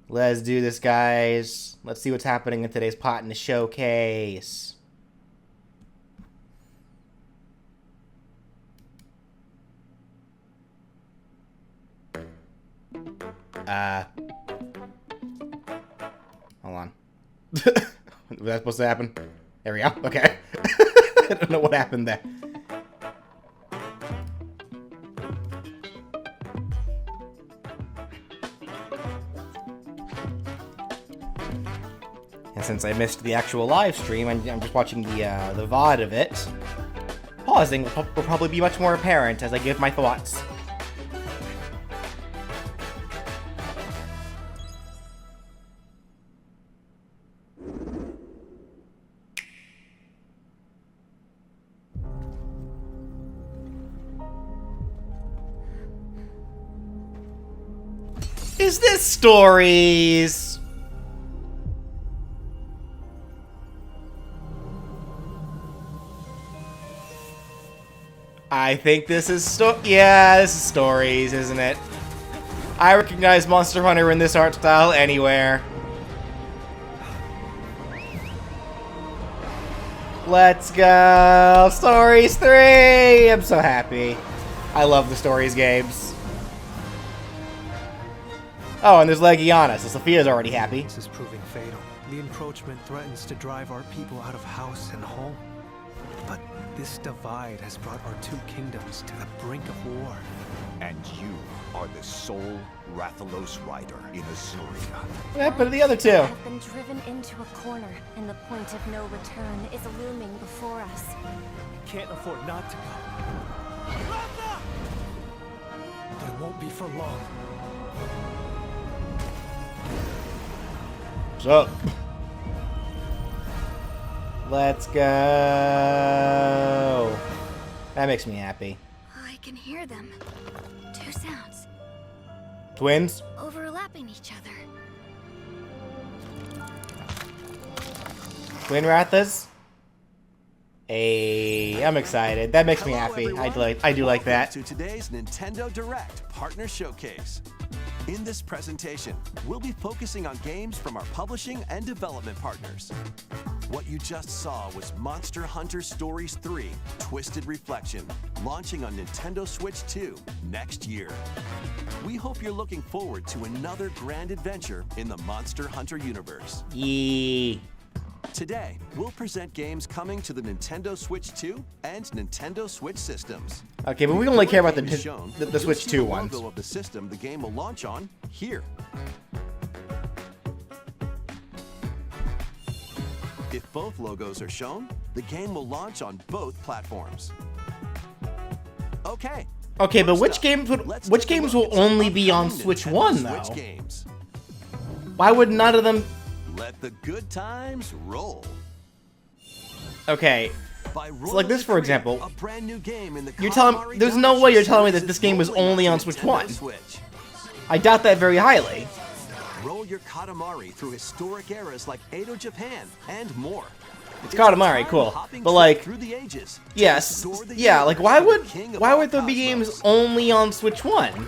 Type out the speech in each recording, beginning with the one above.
Let's do this, guys. Let's see what's happening in today's pot in the showcase. Hold on. Was that supposed to happen? There we go. Okay. I don't know what happened there. And since I missed the actual live stream, I'm just watching the VOD of it. Pausing will probably be much more apparent as I give my thoughts. Is this stories? I think this is yeah, this is stories, isn't it? I recognize Monster Hunter in this art style anywhere. Let's go! Stories 3! I'm so happy. I love the Stories games. Oh, and there's Legiana, so Sophia's already happy. This is proving fatal. The encroachment threatens to drive our people out of house and home. But this divide has brought our two kingdoms to the brink of war. And you are the sole Rathalos rider in Azuria. What happened to the other two? We have been driven into a corner, and the point of no return is looming before us. We can't afford not to go. Ratha! But it won't be for long. What's up? Let's go. That makes me happy. I can hear them. Two sounds. Twins? Overlapping each other. Twin Rathas? Hey, I'm excited. That makes me happy. I do like that. To today's Nintendo Direct Partner Showcase. In this presentation, we'll be focusing on games from our publishing and development partners. What you just saw was Monster Hunter Stories 3: Twisted Reflection, launching on Nintendo Switch 2 next year. We hope you're looking forward to another grand adventure in the Monster Hunter universe. Yee. Today, we'll present games coming to the Nintendo Switch 2 and Nintendo Switch systems. Okay, but we only care about the Switch 2 the ones. logo of the system the game will launch on here. If both logos are shown, the game will launch on both platforms. Okay. Okay, but which up, games will only be on Switch 1 though? Switch games. Why would none of them? Let the good times roll. Okay. So like this, for example, a brand new game in the you're telling there's no way you're telling me that this game was only on Switch 1. I doubt that very highly. Roll your Katamari through historic eras like Edo Japan and more. It's Katamari, cool. But like, through the ages, yes, yeah, like why would there be games only on Switch 1?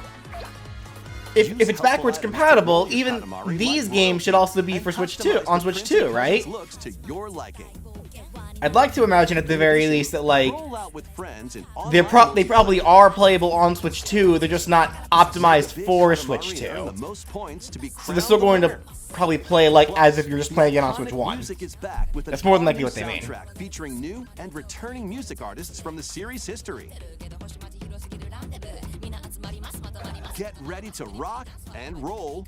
If it's backwards compatible, even these games should also be for Switch 2 on Switch 2, right? I'd like to imagine at the very least that like they probably are playable on Switch 2. They're just not optimized for Switch 2. So they're still going to probably play like as if you're just playing it on Switch 1. That's more than likely what they mean. Featuring new and returning music artists from the series history. Get ready to rock and roll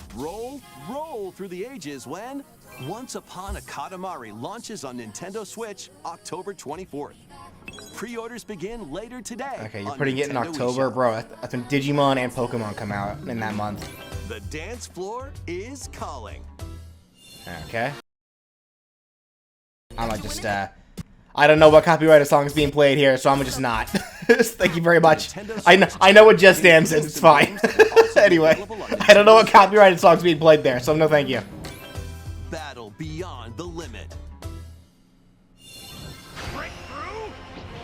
through the ages when Once Upon a Katamari launches on Nintendo Switch October 24th. Pre-orders begin later today. Okay, you're putting it in October? Bro, I think Digimon and Pokemon come out in that month. The dance floor is calling. Okay. I'm gonna just, I don't know what copyrighted song is being played here, so I'm just not. Thank you very much. I know what Just Dance is, it's fine. Anyway, I don't know what copyrighted song's being played there, so no thank you. Battle beyond the limit. Break through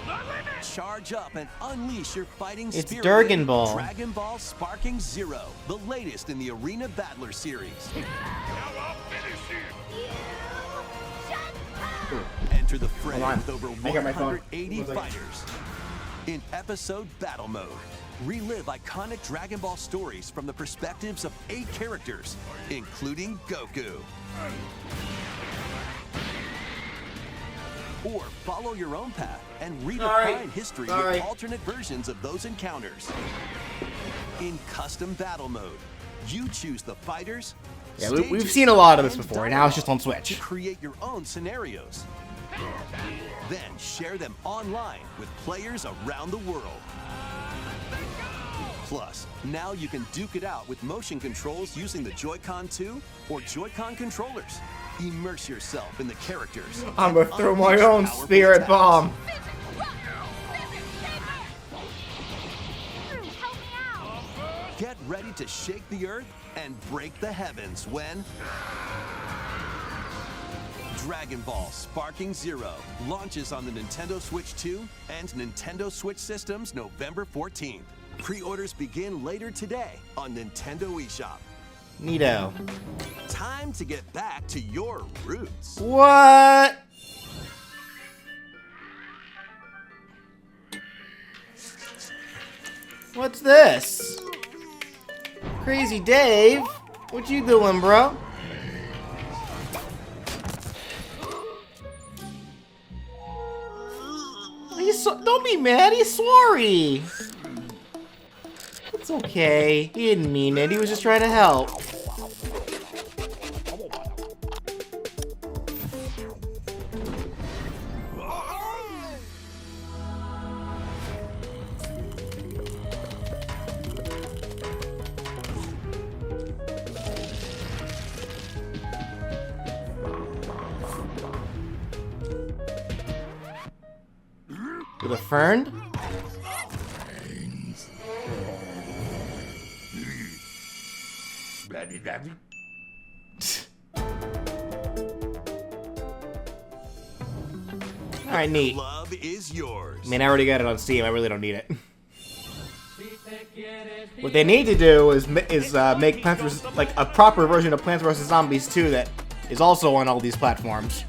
the limit! Charge up and unleash your fighting It's spirit. Dragon Ball. Dragon Ball Sparking Zero, the latest in the Arena Battler series. Enter the fray Hold on. with over I got my phone. 180 fighters. In episode Battle Mode, relive iconic Dragon Ball stories from the perspectives of 8 characters, including Goku. Or follow your own path and redefine history with alternate versions of those encounters. In custom battle mode, you choose the fighters. Yeah, we've stages, seen a lot of this and before. Now it's just on dialogue Switch. to create your own scenarios. Then share them online with players around the world. Plus, now you can duke it out with motion controls using the Joy-Con 2 or Joy-Con controllers. Immerse yourself in the characters. I'm gonna and throw my unleash own powerful spirit attacks. bomb. Get ready to shake the earth and break the heavens when Dragon Ball Sparking Zero launches on the Nintendo Switch 2 and Nintendo Switch systems November 14th. Pre-orders begin later today on Nintendo eShop. Neato. Time to get back to your roots. What? What's this? Crazy Dave? What you doing, bro? Don't be mad, he's sorry. It's okay. He didn't mean it. He was just trying to help. With a fern? Alright, neat. Love is yours. I mean, I already got it on Steam. I really don't need it. What they need to do is make Plants vs. like a proper version of Plants vs. Zombies 2 that is also on all these platforms.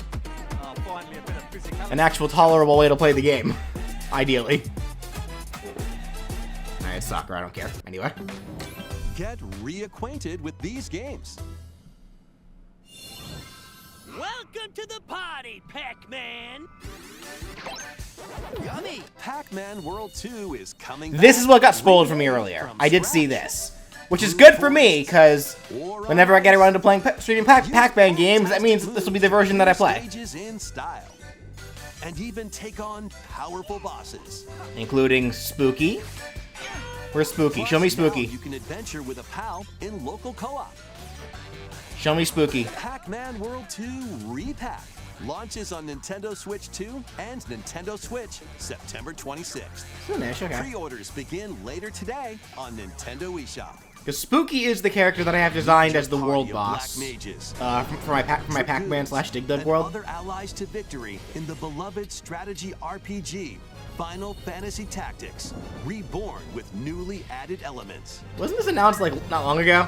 An actual tolerable way to play the game, ideally. Nah, it's soccer. I don't care. Anyway. Get reacquainted with these games. Welcome to the party, Pac-Man! Yummy! Pac-Man World 2 is coming This back. is what got spoiled for me earlier. I did see this. Which is good for me, because whenever I get around to playing streaming Pac-Man games, that means this will be the version that I play. Stages in style. And even take on powerful bosses. Including Spooky. Where's Spooky? Show me Plus, now Spooky. you can adventure with a pal in local co-op. Show me Spooky. Pac-Man World 2 Repack launches on Nintendo Switch 2 and Nintendo Switch September 26th. Soonish, okay. Pre-orders begin later today on Nintendo eShop. Because Spooky is the character that I have designed as the Party world of boss. Black mages, For my Pac-Man / Dig Dug and world. other allies to victory in the beloved strategy RPG Final Fantasy Tactics, reborn with newly added elements. Wasn't this announced like not long ago?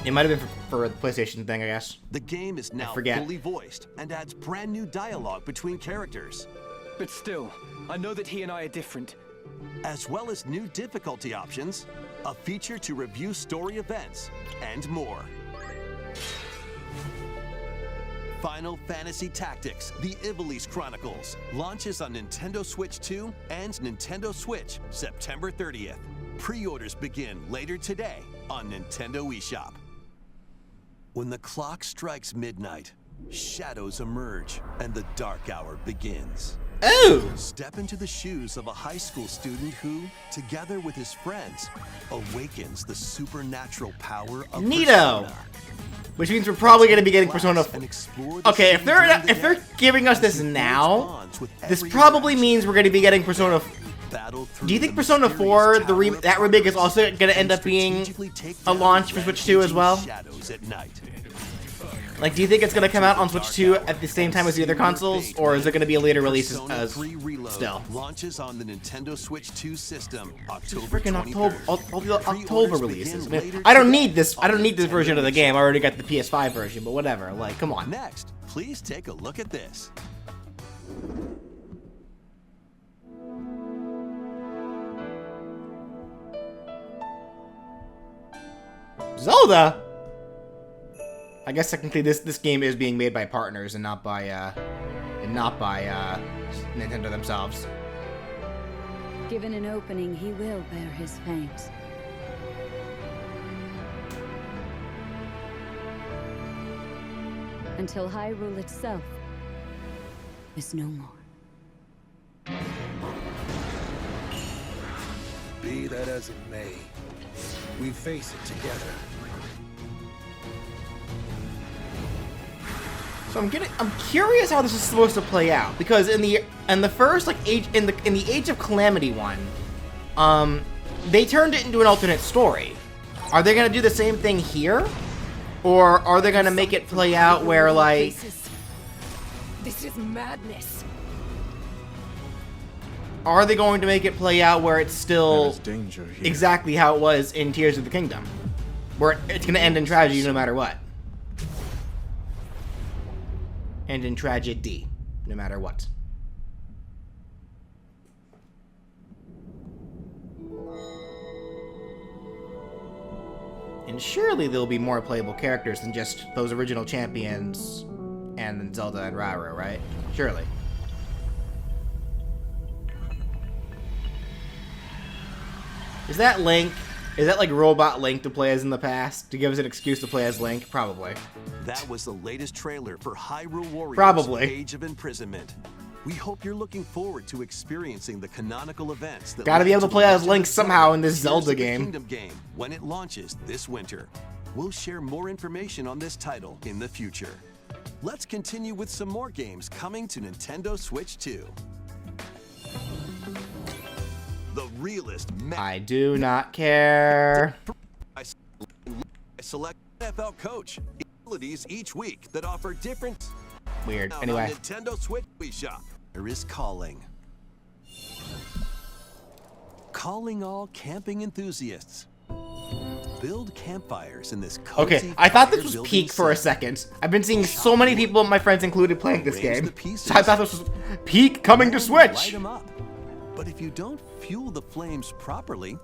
It might have been for the PlayStation thing, I guess. The game is now forget. fully voiced and adds brand new dialogue between characters, But still, I know that he and I are different. as well as new difficulty options, a feature to review story events, and more. Final Fantasy Tactics, The Ivalice Chronicles, launches on Nintendo Switch 2 and Nintendo Switch September 30th. Pre-orders begin later today on Nintendo eShop. When the clock strikes midnight, shadows emerge and the dark hour begins. Oh! Step into the shoes of a high school student who, together with his friends, awakens the supernatural power of Neato! Persona. Which means we're probably going to be getting Persona. And explore the Okay, if city during the they're day giving us as this you forge now, bonds with this every probably interaction. means we're going to be getting Persona. Battle through Do you think the Persona mysterious 4, Tower of that remake, is also Darkness going to end and up being strategically take a down launch for Switch 2 as well? shadows at night. Like, do you think it's gonna come out on Switch 2 at the same time as the other consoles, or is it gonna be a later release as still? Launches on the Nintendo Switch 2 system October Freaking 23rd. all the October releases. I don't need this. I don't need this version of the game. I already got the PS5 version, but whatever. Like, come on. Next, please take a look at this. Zelda. I guess technically this game is being made by partners and not by Nintendo themselves. Given an opening, he will bear his fangs. Until Hyrule itself is no more. Be that as it may, we face it together. So I'm curious how this is supposed to play out, because in the first like in the Age of Calamity one, they turned it into an alternate story. Are they gonna do the same thing here, or are they gonna make it play out where like this is madness? Are they going to make it play out where it's still exactly how it was in Tears of the Kingdom, where it's gonna end in tragedy no matter what? And in tragedy, no matter what. And surely there'll be more playable characters than just those original champions and then Zelda and Rauru, right? Surely. Is that Link? Is that like Robot Link to play as in the past? To give us an excuse to play as Link? Probably. That was the latest trailer for Hyrule Warriors Probably. Age of Imprisonment. We hope you're looking forward to experiencing the canonical events that gotta be able to play as Link Legend of somehow in this Tears Zelda of the game. Kingdom game when it launches this winter. We'll share more information on this title in the future. Let's continue with some more games coming to Nintendo Switch 2. The realist I do not care. I select NFL coach abilities each week that offer different. Weird. On Anyway. Nintendo Switch eShop. There is calling. Calling all camping enthusiasts. Build campfires in this cozy Okay, I thought this was fire-building peak for a set. second. I've been seeing so many people, my friends included, playing this Arrange game. the pieces. So I thought this was peak coming to And light Switch. 'em up. But if you don't fuel the flames properly,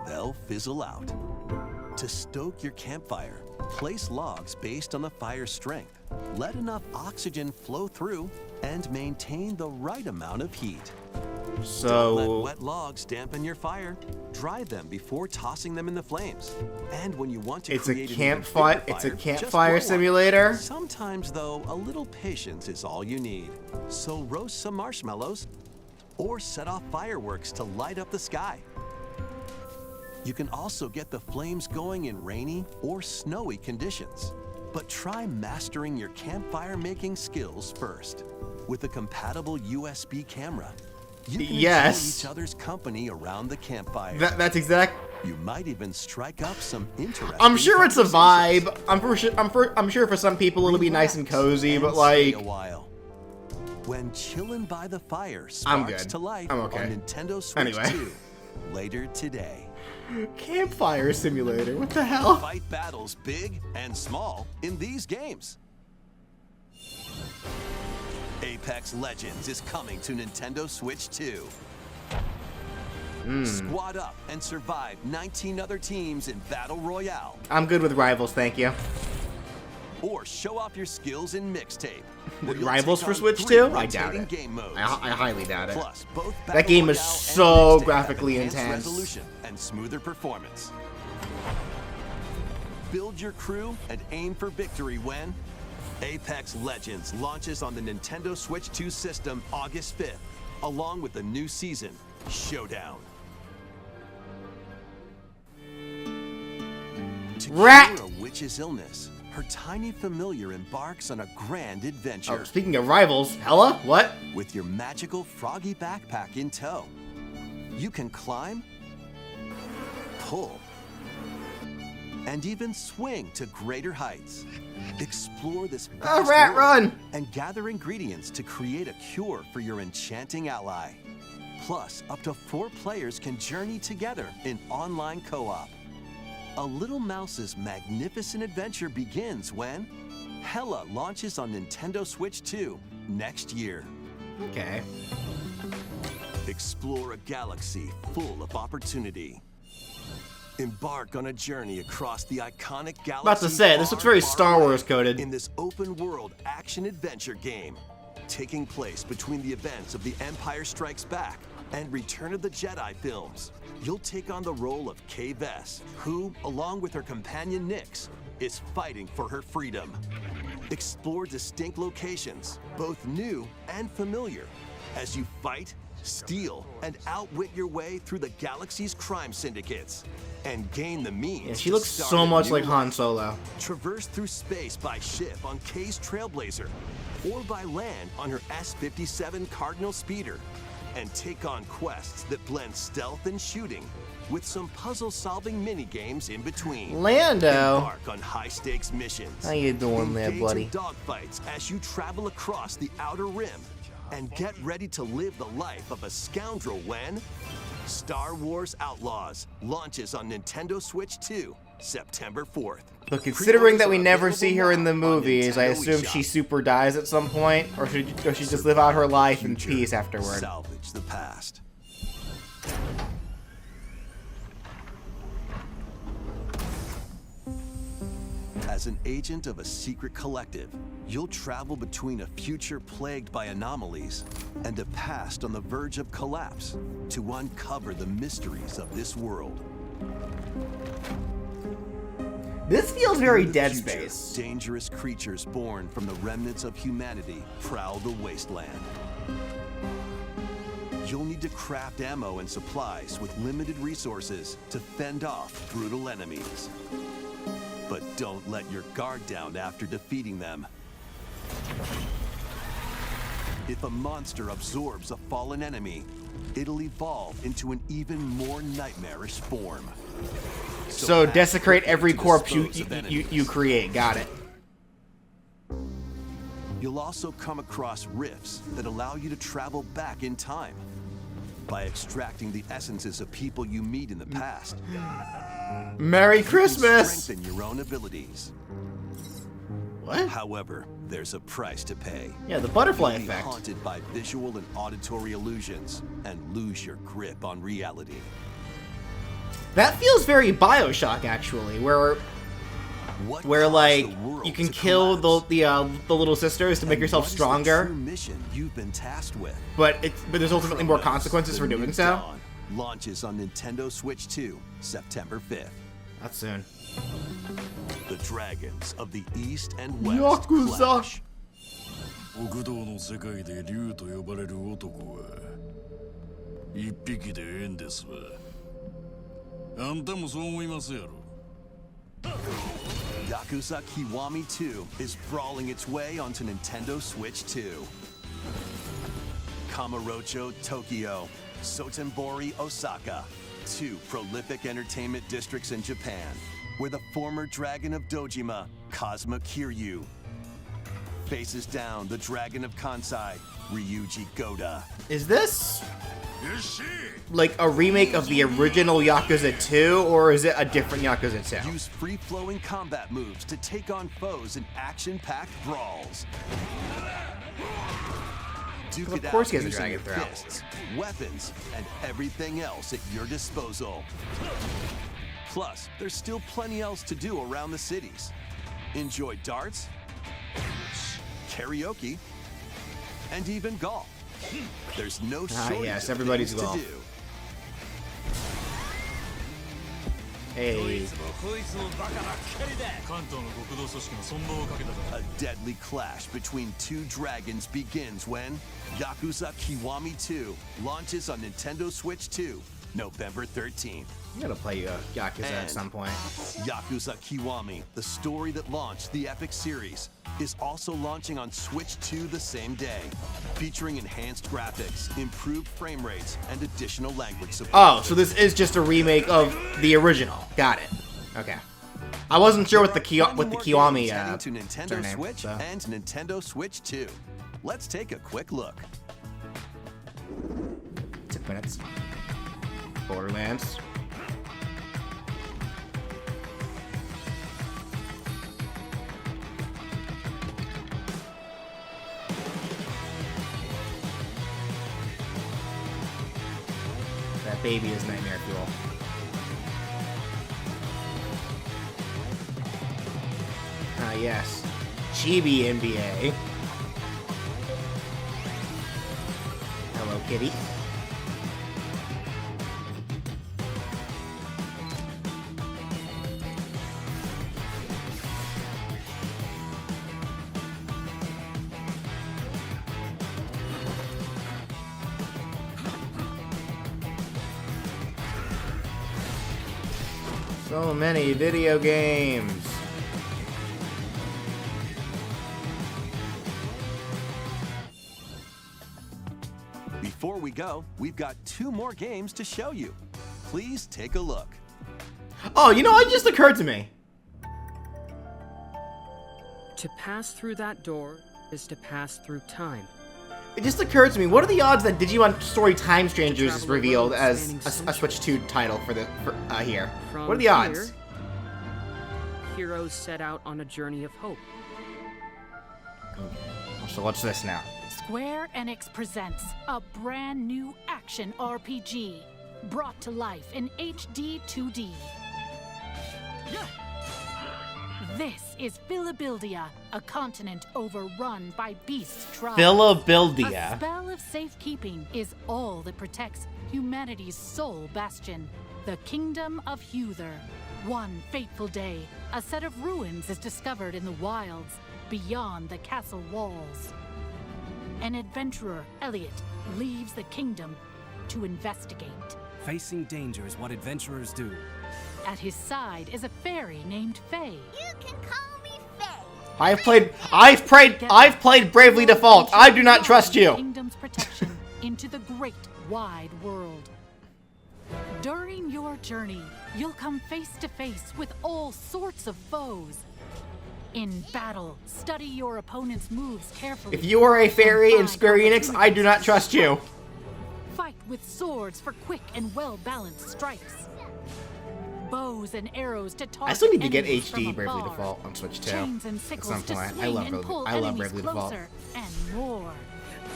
they'll fizzle out. To stoke your campfire, place logs based on the fire's strength. Let enough oxygen flow through and maintain the right amount of heat. Don't let So wet logs dampen your fire. Dry them before tossing them in the flames. And when you want to it's a create an even campfire. bigger It's a fire, just campfire blow one. simulator. Sometimes, though, a little patience is all you need. So roast some marshmallows or set off fireworks to light up the sky. You can also get the flames going in rainy or snowy conditions. But try mastering your campfire making skills first. With a compatible USB camera, you can Yes. enjoy each other's company around the campfire. That's exact. You might even strike up some interesting I'm sure it's a conversations. vibe. I'm sure for some people it'll be nice and cozy, but And stay like a while. When chillin' by the fire I'm sparks good. to life I'm okay. on Nintendo Switch Anyway. 2 later today. campfire simulator. What the hell? Fight battles big and small in these games. Apex Legends is coming to Nintendo Switch 2. Squad up and survive 19 other teams in Battle Royale. I'm good with Rivals, thank you. Or show off your skills in Mixtape. where you'll Rivals take for on Switch 3 2? I doubt rotating it. Game modes. I highly doubt it. Plus, both That game is Battle Royale and so Mixtape graphically have enhanced intense. resolution and smoother performance. Build your crew and aim for victory when Apex Legends launches on the Nintendo Switch 2 system August 5th, along with the new season, Showdown. To Rat! cure a witch's illness, her tiny familiar embarks on a grand adventure. Oh, speaking of Rivals, Hella? What? With your magical froggy backpack in tow, you can climb, pull, and even swing to greater heights. Explore this Oh, vast rat world run! and gather ingredients to create a cure for your enchanting ally. Plus, up to 4 players can journey together in online co-op. A little mouse's magnificent adventure begins when Hella launches on Nintendo Switch 2 next year. Okay. Explore a galaxy full of opportunity. Embark on a journey across the iconic galaxy. About to say, this looks very Star Wars coded. In this open-world action-adventure game, taking place between the events of The Empire Strikes Back and Return of the Jedi films, you'll take on the role of Kay Vess, who, along with her companion Nyx, is fighting for her freedom. Explore distinct locations, both new and familiar, as you fight, steal, and outwit your way through the galaxy's crime syndicates, and gain the means. Yeah, she looks so much like Han Solo. Traverse through space by ship on Kay's Trailblazer, or by land on her S-57 Cardinal Speeder, and take on quests that blend stealth and shooting with some puzzle-solving mini-games in between. Lando! Embark on high-stakes missions. How you doing there, Engage buddy? in dogfights as you travel across the Outer Rim, and get ready to live the life of a scoundrel when Star Wars Outlaws launches on Nintendo Switch 2, September 4th. But considering that we Pre-orders are never see her in the available now on movies, I Nintendo assume eShop. she super dies at some point, or should she just live out her life in Future. peace afterward? Salvage the past. As an agent of a secret collective, you'll travel between a future plagued by anomalies and a past on the verge of collapse to uncover the mysteries of this world. This feels very In the Dead future, Space. Dangerous creatures born from the remnants of humanity prowl the wasteland. You'll need to craft ammo and supplies with limited resources to fend off brutal enemies. But don't let your guard down after defeating them. If a monster absorbs a fallen enemy, it'll evolve into an even more nightmarish form. So act desecrate every quickly to corpse you dispose of you enemies. create. Got it. You'll also come across rifts that allow you to travel back in time by extracting the essences of people you meet in the past. Merry You can Christmas! strengthen your own abilities. What? However, there's a price to pay. Yeah, the butterfly You'll be effect. haunted by visual and auditory illusions and lose your grip on reality. That feels very BioShock, actually, where What where caused like the world you can to kill collapse? the little sisters to make And yourself what is the stronger, true mission you've been tasked with. but there's ultimately more Chronos, consequences the for New doing so. Dawn, launches on Nintendo Switch 2, September 5th. That's soon. The dragons of the East and West Yakuza. clash. 極道の世界で竜と呼ばれる男は一匹でええんですわ。あんたもそう思いますやろ。 Yakuza Kiwami 2 is brawling its way onto Nintendo Switch 2. Kamurocho, Tokyo, Sotenbori, Osaka, 2 prolific entertainment districts in Japan, where the former dragon of Dojima, Kazuma Kiryu, faces down the dragon of Kansai, Ryuji Goda. Is this like a remake of the original Yakuza 2, or is it a different Yakuza 2? Use free-flowing combat moves to take on foes in action-packed brawls. Duke Of it course out he has a using dragon your throw. fists, weapons, and everything else at your disposal. Plus, there's still plenty else to do around the cities. Enjoy darts, karaoke, and even golf. There's no shortage yes, of everybody's things golf. to do. Hey, 関東の極道組織の存亡をかけたから。 A deadly clash between 2 dragons begins when Yakuza Kiwami 2 launches on Nintendo Switch 2, November 13th. I'm gonna play Yakuza at some point. Yakuza Kiwami, the story that launched the epic series, is also launching on Switch 2 the same day, featuring enhanced graphics, improved frame rates, and additional language support. Oh, so this is just a remake of the original. Got it. Okay. I wasn't sure with the Plenty more Kiwami games heading to Nintendo surname, Switch so. and Nintendo Switch 2. Let's take a quick look. 6 minutes. Borderlands. That baby is nightmare fuel. Ah, yes. Chibi NBA. Hello, kitty. So many video games. Before we go, we've got 2 more games to show you. Please take a look. Oh, you know, it just occurred to me. To pass through that door is to pass through time. It just occurred to me, what are the odds that Digimon Story Time Strangers is revealed as a Switch 2 title for here? From What are the odds? here, heroes set out on a journey of hope. So what's this now? Square Enix presents a brand new action RPG brought to life in HD 2D. This is Philabildia, a continent overrun by beast tribes. Philabildia. A spell of safekeeping is all that protects humanity's sole bastion, the Kingdom of Huther. One fateful day, a set of ruins is discovered in the wilds beyond the castle walls. An adventurer, Elliot, leaves the kingdom to investigate. Facing danger is what adventurers do. At his side is a fairy named Faye. You can call me Faye. I've played Bravely Default. I do not trust you. Kingdom's protection into the great wide world. During your journey, you'll come face to face with all sorts of foes. In battle, study your opponent's moves carefully. If you are a fairy in Square Enix, I do not trust you. Fight with swords for quick and well-balanced strikes. Bows and arrows to target. I still need to get enemies from HD Bravely afar. Default on Switch 2 Chains and at sickles some to point. swing and pull I love enemies Bravely Default. closer and more.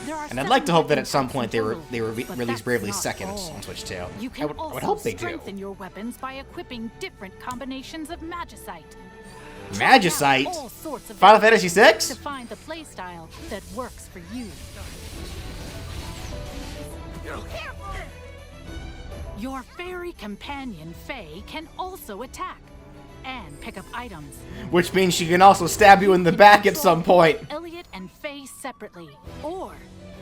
There are And I'd like to hope that at 7 some point they weapons total, but release that's Bravely not Seconds all. on Switch 2. You I can would also hope they do. strengthen your weapons by equipping different combinations of magicite. Magicite? Try out all sorts of Final Fantasy VI? to find the playstyle that works for you. Your fairy companion, Faye, can also attack and pick up items. Which means she can also stab you in the back at some point. Elliot and Faye separately, or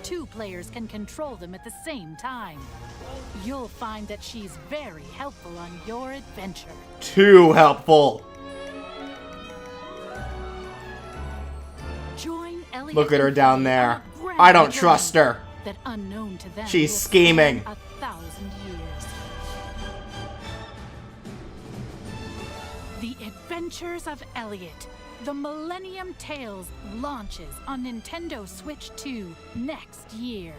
2 players can control them at the same time. You'll find that she's very helpful on your adventure. Too helpful. Join Elliot. Look at her and down Faye there. on a grand I don't journey trust her. That unknown to them She's will scheming. span 1,000 years. The Adventures of Elliot, the Millennium Tales launches on Nintendo Switch 2 next year.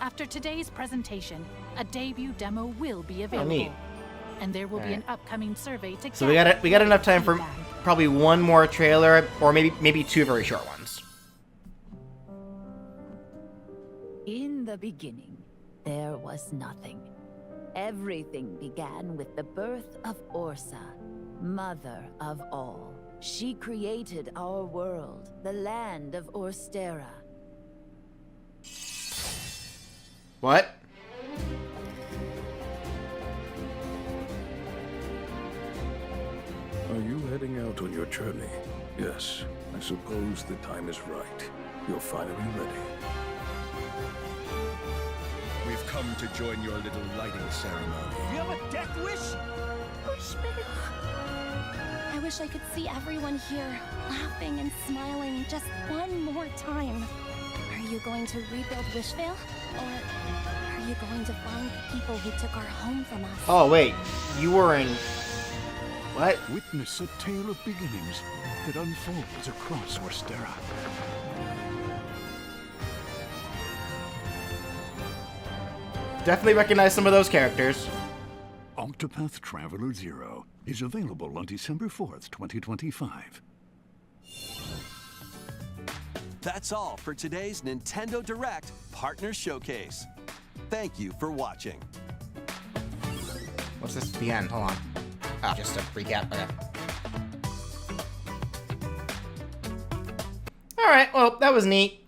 After today's presentation, a debut demo will be available. neat. And there will be an upcoming survey to So we got enough time for probably one more trailer, or maybe 2 very short ones. In the beginning, there was nothing. Everything began with the birth of Orsa, mother of all. She created our world, the land of Orstera. What? Are you heading out on your journey? Yes, I suppose the time is right. You're finally ready. We've come to join your little lighting ceremony. You have a death wish? I wish I could see everyone here laughing and smiling just one more time. Are you going to rebuild Wishvale? Or are you going to find the people who took our home from us? Oh wait, you were in What? Witness a tale of beginnings that unfolds across Orstera. Definitely recognize some of those characters. Octopath Traveler 0 is available on December 4th, 2025. That's all for today's Nintendo Direct Partner Showcase. Thank you for watching. What's this at the end? Hold on. Oh, just a recap. Okay. Alright, well, that was neat.